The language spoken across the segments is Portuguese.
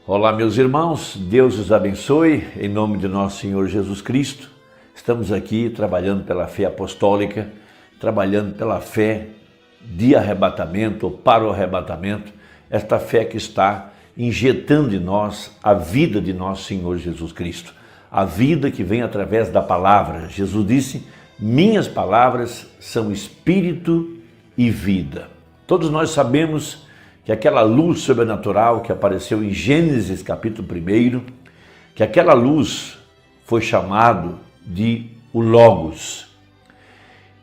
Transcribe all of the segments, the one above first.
Olá, meus irmãos, Deus os abençoe, em nome de nosso Senhor Jesus Cristo. Estamos aqui trabalhando pela fé apostólica, trabalhando pela fé de arrebatamento ou para o arrebatamento, esta fé que está injetando em nós a vida de nosso Senhor Jesus Cristo, a vida que vem através da palavra. Jesus disse, minhas palavras são espírito e vida. Todos nós sabemos que aquela luz sobrenatural que apareceu em Gênesis capítulo 1, que aquela luz foi chamado de o Logos.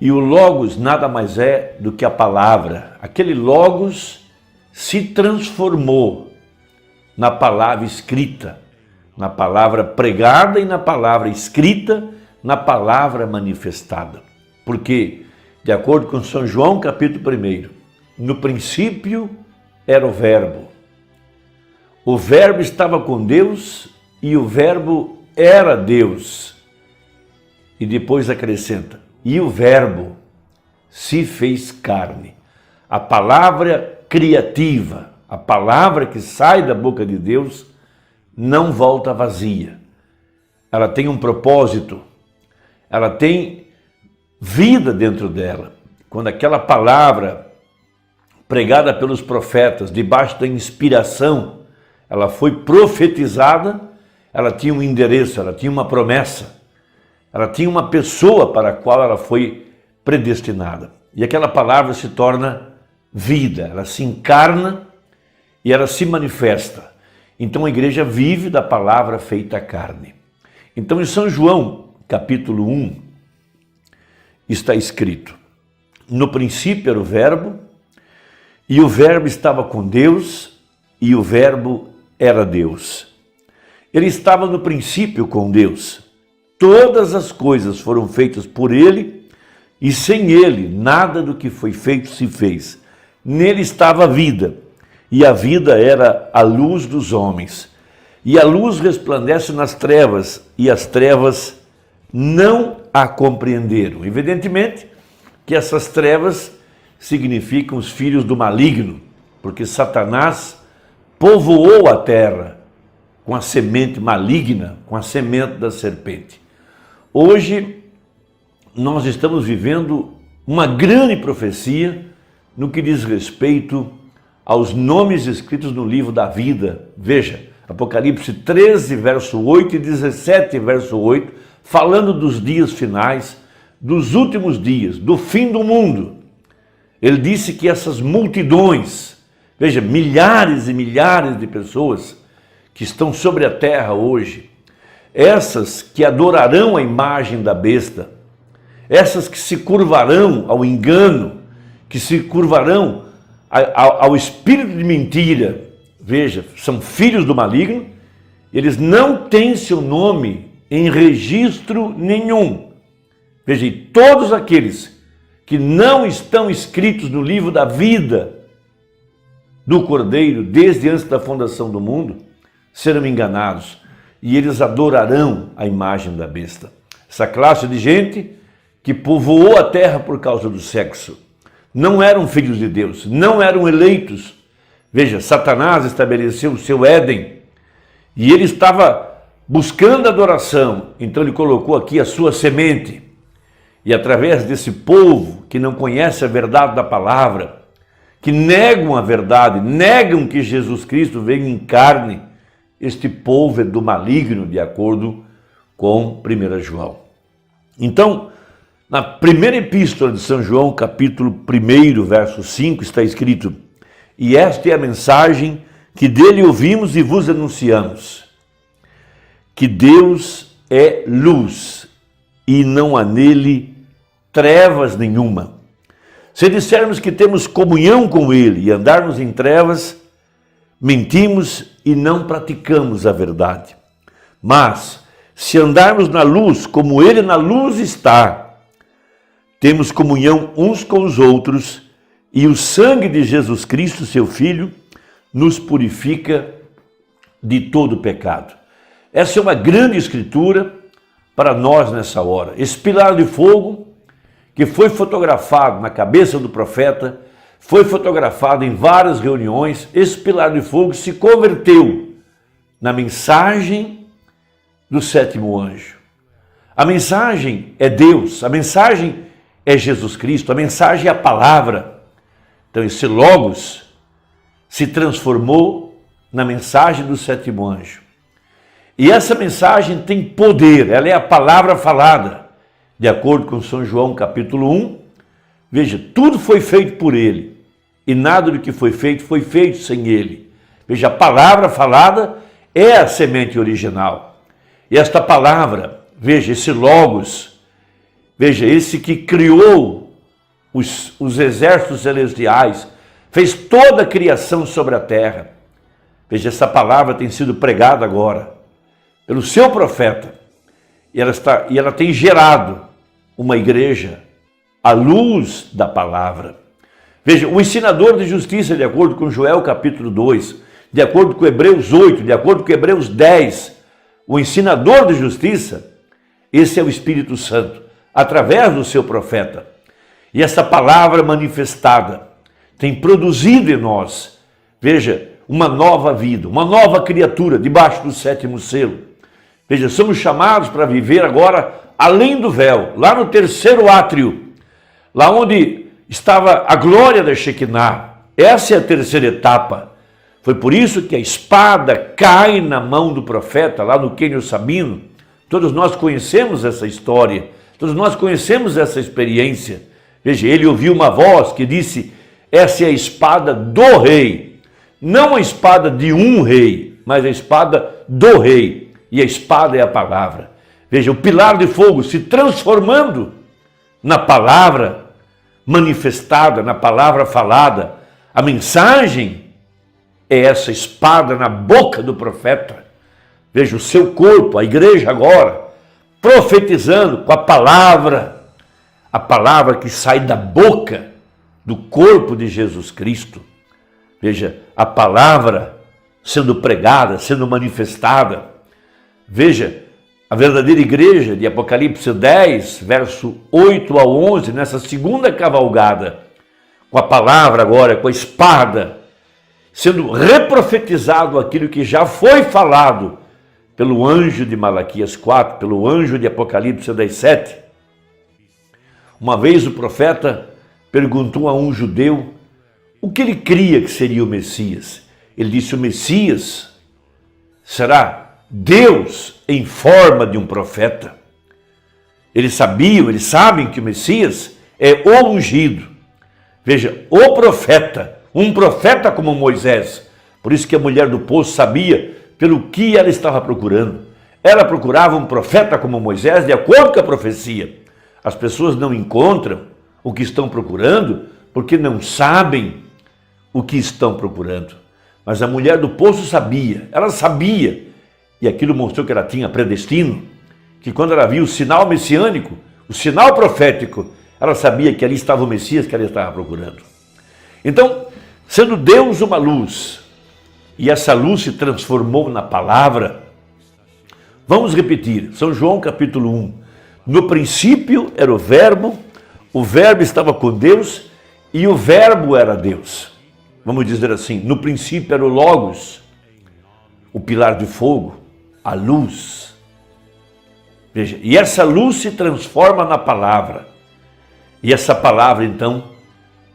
E o Logos nada mais é do que a palavra. Aquele Logos se transformou na palavra escrita, na palavra pregada e na palavra escrita, na palavra manifestada. Porque, de acordo com São João capítulo 1, no princípio era o Verbo. O Verbo estava com Deus e o Verbo era Deus. E depois acrescenta, e o Verbo se fez carne. A palavra criativa, a palavra que sai da boca de Deus, não volta vazia. Ela tem um propósito, ela tem vida dentro dela. Quando aquela palavra pregada pelos profetas, debaixo da inspiração, ela foi profetizada, ela tinha um endereço, ela tinha uma promessa, ela tinha uma pessoa para a qual ela foi predestinada. E aquela palavra se torna vida, ela se encarna e ela se manifesta. Então a igreja vive da palavra feita carne. Então em São João, capítulo 1, está escrito, no princípio era o Verbo, e o Verbo estava com Deus, e o Verbo era Deus. Ele estava no princípio com Deus. Todas as coisas foram feitas por Ele, e sem Ele nada do que foi feito se fez. Nele estava a vida, e a vida era a luz dos homens. E a luz resplandece nas trevas, e as trevas não a compreenderam. Evidentemente que essas trevas significam os filhos do maligno, porque Satanás povoou a terra com a semente maligna, com a semente da serpente. Hoje, nós estamos vivendo uma grande profecia no que diz respeito aos nomes escritos no livro da vida. Veja, Apocalipse 13, verso 8 e 17, verso 8, falando dos dias finais, dos últimos dias, do fim do mundo. Ele disse que essas multidões, veja, milhares e milhares de pessoas que estão sobre a terra hoje, essas que adorarão a imagem da besta, essas que se curvarão ao engano, que se curvarão ao espírito de mentira, veja, são filhos do maligno, eles não têm seu nome em registro nenhum. Veja, e todos aqueles que não estão escritos no livro da vida do Cordeiro, desde antes da fundação do mundo, serão enganados e eles adorarão a imagem da besta. Essa classe de gente que povoou a terra por causa do sexo, não eram filhos de Deus, não eram eleitos. Veja, Satanás estabeleceu o seu Éden e ele estava buscando adoração, então ele colocou aqui a sua semente. E através desse povo que não conhece a verdade da palavra, que negam a verdade, negam que Jesus Cristo veio em carne, este povo é do maligno, de acordo com 1 João. Então, na primeira epístola de São João, capítulo 1, verso 5, está escrito, e esta é a mensagem que dele ouvimos e vos anunciamos, que Deus é luz e não há nele trevas nenhuma. Se dissermos que temos comunhão com Ele e andarmos em trevas, mentimos e não praticamos a verdade. Mas, se andarmos na luz, como Ele na luz está, temos comunhão uns com os outros e o sangue de Jesus Cristo, seu Filho, nos purifica de todo pecado. Essa é uma grande escritura para nós nessa hora. Esse pilar de fogo que foi fotografado na cabeça do profeta, foi fotografado em várias reuniões, esse pilar de fogo se converteu na mensagem do sétimo anjo. A mensagem é Deus, a mensagem é Jesus Cristo, a mensagem é a palavra. Então esse Logos se transformou na mensagem do sétimo anjo. E essa mensagem tem poder, ela é a palavra falada. De acordo com São João capítulo 1, veja, tudo foi feito por ele, e nada do que foi feito sem ele. Veja, a palavra falada é a semente original. E esta palavra, veja, esse Logos, veja, esse que criou os exércitos celestiais, fez toda a criação sobre a terra. Veja, essa palavra tem sido pregada agora pelo seu profeta, e ela tem gerado uma igreja à luz da palavra. Veja, o ensinador de justiça, de acordo com Joel capítulo 2, de acordo com Hebreus 8, de acordo com Hebreus 10, o ensinador de justiça, esse é o Espírito Santo, através do seu profeta. E essa palavra manifestada tem produzido em nós, veja, uma nova vida, uma nova criatura debaixo do sétimo selo. Veja, somos chamados para viver agora além do véu, lá no terceiro átrio, lá onde estava a glória da Shekinah. Essa é a terceira etapa. Foi por isso que a espada cai na mão do profeta, lá no Quênio Sabino. Todos nós conhecemos essa história, todos nós conhecemos essa experiência. Veja, ele ouviu uma voz que disse, essa é a espada do rei. Não a espada de um rei, mas a espada do rei. E a espada é a palavra. Veja, o pilar de fogo se transformando na palavra manifestada, na palavra falada. A mensagem é essa espada na boca do profeta. Veja, o seu corpo, a igreja agora, profetizando com a palavra que sai da boca do corpo de Jesus Cristo. Veja, a palavra sendo pregada, sendo manifestada. Veja, a verdadeira igreja de Apocalipse 10, verso 8 a 11, nessa segunda cavalgada, com a palavra agora, com a espada, sendo reprofetizado aquilo que já foi falado pelo anjo de Malaquias 4, pelo anjo de Apocalipse 10, 7. Uma vez o profeta perguntou a um judeu o que ele cria que seria o Messias. Ele disse, o Messias será Deus em forma de um profeta. Eles sabem que o Messias é o ungido. Veja, o profeta, um profeta como Moisés. Por isso que a mulher do poço sabia pelo que ela estava procurando. Ela procurava um profeta como Moisés, de acordo com a profecia. As pessoas não encontram o que estão procurando porque não sabem o que estão procurando. Mas a mulher do poço sabia, ela sabia. E aquilo mostrou que ela tinha predestino, que quando ela viu o sinal messiânico, o sinal profético, ela sabia que ali estava o Messias que ela estava procurando. Então, sendo Deus uma luz, e essa luz se transformou na palavra, vamos repetir, São João capítulo 1, no princípio era o verbo estava com Deus, e o verbo era Deus. Vamos dizer assim, no princípio era o Logos, o pilar de fogo, a luz. Veja, e essa luz se transforma na palavra. E essa palavra, então,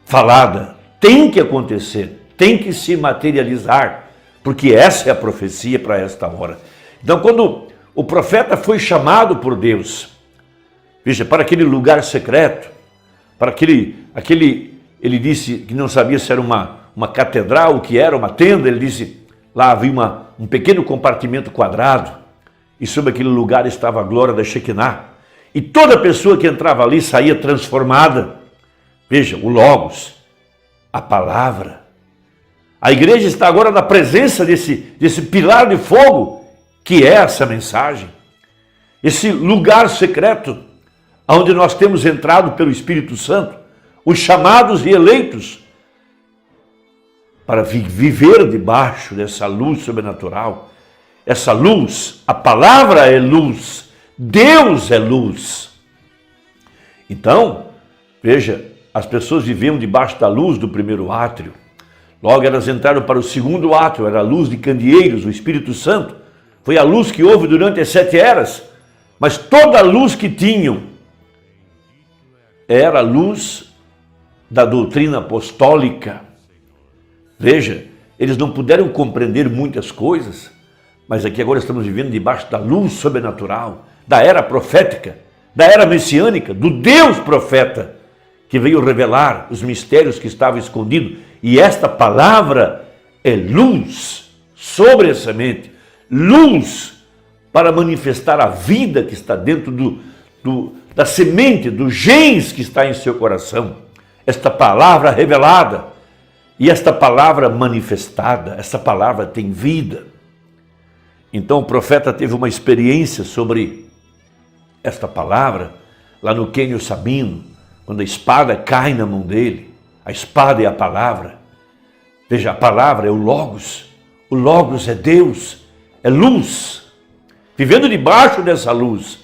falada, tem que acontecer, tem que se materializar, porque essa é a profecia para esta hora. Então, quando o profeta foi chamado por Deus, veja, para aquele lugar secreto, para ele disse que não sabia se era uma catedral, o que era, uma tenda, ele disse, lá havia um pequeno compartimento quadrado, e sobre aquele lugar estava a glória da Shekinah. E toda pessoa que entrava ali saía transformada. Veja, o Logos, a palavra. A igreja está agora na presença desse pilar de fogo, que é essa mensagem. Esse lugar secreto, onde nós temos entrado pelo Espírito Santo, os chamados e eleitos, para viver debaixo dessa luz sobrenatural. Essa luz, a palavra é luz, Deus é luz. Então, veja, as pessoas viviam debaixo da luz do primeiro átrio. Logo elas entraram para o segundo átrio, era a luz de candeeiros, o Espírito Santo. Foi a luz que houve durante as 7 eras, mas toda a luz que tinham era a luz da doutrina apostólica. Veja, eles não puderam compreender muitas coisas, mas aqui agora estamos vivendo debaixo da luz sobrenatural, da era profética, da era messiânica, do Deus profeta, que veio revelar os mistérios que estavam escondidos. E esta palavra é luz sobre a semente, luz para manifestar a vida que está dentro da semente, dos genes que está em seu coração. Esta palavra revelada e esta palavra manifestada, esta palavra tem vida. Então o profeta teve uma experiência sobre esta palavra lá no Quênio Sabino, quando a espada cai na mão dele. A espada é a palavra. Veja, a palavra é o Logos é Deus, é luz. Vivendo debaixo dessa luz,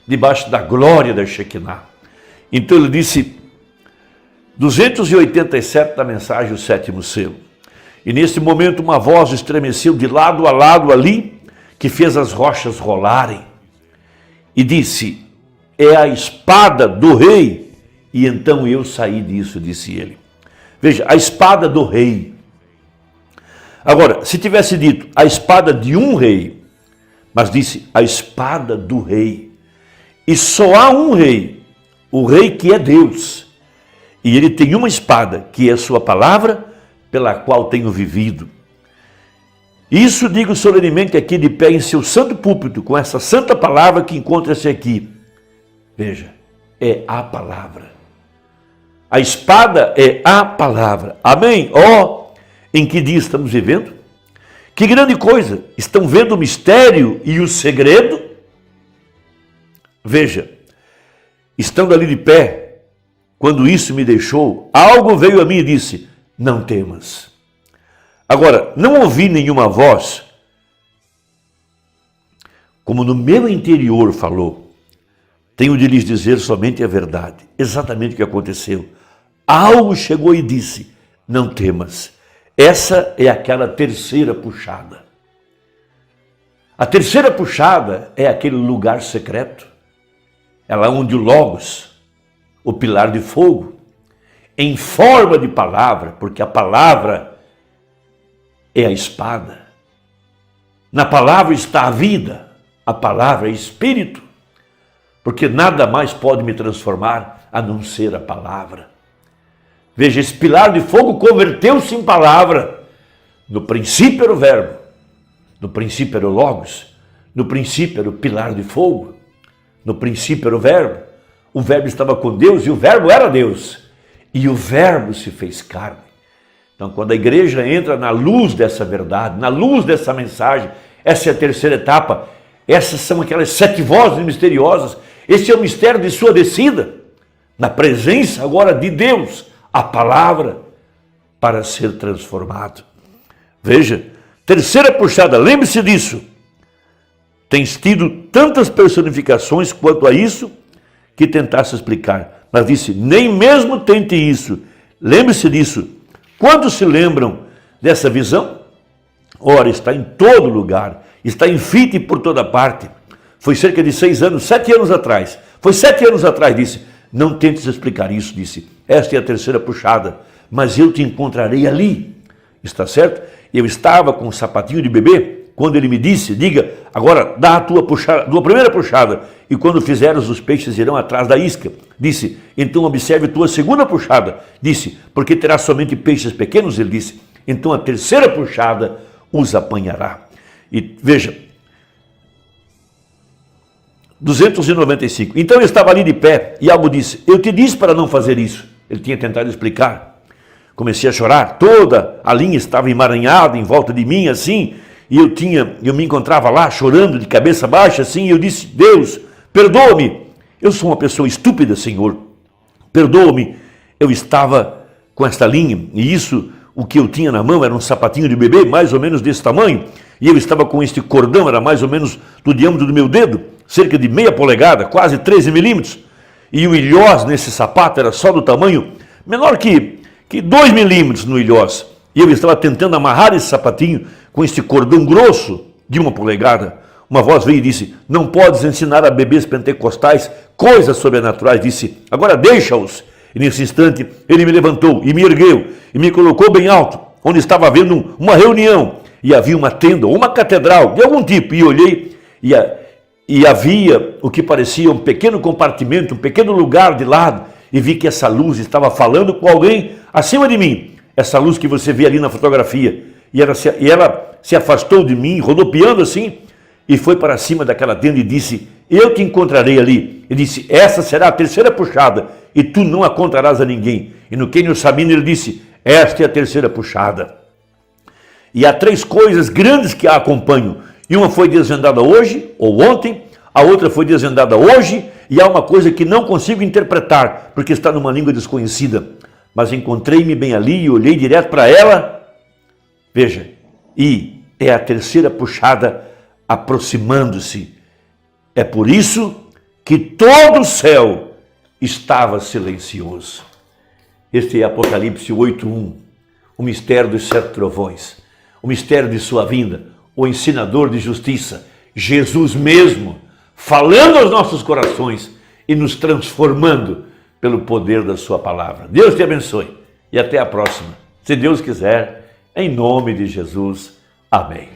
debaixo da glória da Shekinah. Então ele disse, 287 da mensagem, o 7º selo. E nesse momento uma voz estremeceu de lado a lado ali, que fez as rochas rolarem. E disse, é a espada do rei. E então eu saí disso, disse ele. Veja, a espada do rei. Agora, se tivesse dito a espada de um rei, mas disse a espada do rei. E só há um rei, o rei que é Deus. E ele tem uma espada, que é a sua palavra, pela qual tenho vivido. Isso digo solenemente aqui de pé em seu santo púlpito, com essa santa palavra que encontra-se aqui. Veja, é a palavra. A espada é a palavra. Amém? Em que dia estamos vivendo? Que grande coisa! Estão vendo o mistério e o segredo? Veja, estando ali de pé, quando isso me deixou, algo veio a mim e disse, não temas. Agora, não ouvi nenhuma voz, como no meu interior falou. Tenho de lhes dizer somente a verdade, exatamente o que aconteceu. Algo chegou e disse, não temas. Essa é aquela terceira puxada. A terceira puxada é aquele lugar secreto. É lá onde o Logos, o pilar de fogo, em forma de palavra, porque a palavra é a espada. Na palavra está a vida, a palavra é espírito, porque nada mais pode me transformar a não ser a palavra. Veja, esse pilar de fogo converteu-se em palavra. No princípio era o verbo, no princípio era o Logos, no princípio era o pilar de fogo, no princípio era o verbo estava com Deus e o verbo era Deus. E o verbo se fez carne. Então, quando a igreja entra na luz dessa verdade, na luz dessa mensagem, essa é a terceira etapa, essas são aquelas 7 vozes misteriosas, esse é o mistério de sua descida, na presença agora de Deus, a palavra, para ser transformado. Veja, terceira puxada, lembre-se disso, tens tido tantas personificações quanto a isso, que tentasse explicar, mas disse, nem mesmo tente isso, lembre-se disso. Quantos se lembram dessa visão? Ora, está em todo lugar, está em fita e por toda parte. Foi cerca de 6 anos, 7 anos atrás. Foi 7 anos atrás, disse, não tentes explicar isso, disse. Esta é a terceira puxada, mas eu te encontrarei ali. Está certo? Eu estava com um sapatinho de bebê, quando ele me disse, diga, agora dá a tua primeira puxada, e quando fizeres os peixes irão atrás da isca. Disse, então observe tua segunda puxada. Disse, porque terás somente peixes pequenos, ele disse. Então a terceira puxada os apanhará. E veja, 295. Então eu estava ali de pé e algo disse, eu te disse para não fazer isso. Ele tinha tentado explicar. Comecei a chorar, toda a linha estava emaranhada em volta de mim, assim, e eu me encontrava lá chorando de cabeça baixa, assim, e eu disse, Deus, perdoa-me, eu sou uma pessoa estúpida, Senhor, perdoa-me. Eu estava com esta linha, e isso, o que eu tinha na mão era um sapatinho de bebê, mais ou menos desse tamanho, e eu estava com este cordão, era mais ou menos do diâmetro do meu dedo, cerca de meia polegada, quase 13 milímetros, e o ilhós nesse sapato era só do tamanho, menor que 2 milímetros no ilhós, e eu estava tentando amarrar esse sapatinho com este cordão grosso de 1 polegada. Uma voz veio e disse: não podes ensinar a bebês pentecostais coisas sobrenaturais. Disse: agora deixa-os. E nesse instante ele me levantou e me ergueu e me colocou bem alto, onde estava havendo uma reunião, e havia uma tenda ou uma catedral de algum tipo, e olhei e havia o que parecia um pequeno compartimento, um pequeno lugar de lado, e vi que essa luz estava falando com alguém acima de mim, essa luz que você vê ali na fotografia, e ela se afastou de mim, rodopiando assim, e foi para cima daquela tenda e disse: eu te encontrarei ali. Ele disse: essa será a terceira puxada, e tu não a contarás a ninguém. E no Kenyo Sabino ele disse: esta é a terceira puxada. E há 3 coisas grandes que a acompanham. E uma foi desvendada hoje, ou ontem, a outra foi desvendada hoje, e há uma coisa que não consigo interpretar, porque está numa língua desconhecida. Mas encontrei-me bem ali e olhei direto para ela. Veja, e é a terceira puxada aproximando-se. É por isso que todo o céu estava silencioso. Este é Apocalipse 8:1, o mistério dos 7 trovões, o mistério de sua vinda, o ensinador de justiça, Jesus mesmo, falando aos nossos corações e nos transformando pelo poder da sua palavra. Deus te abençoe e até a próxima. Se Deus quiser, em nome de Jesus. Amém.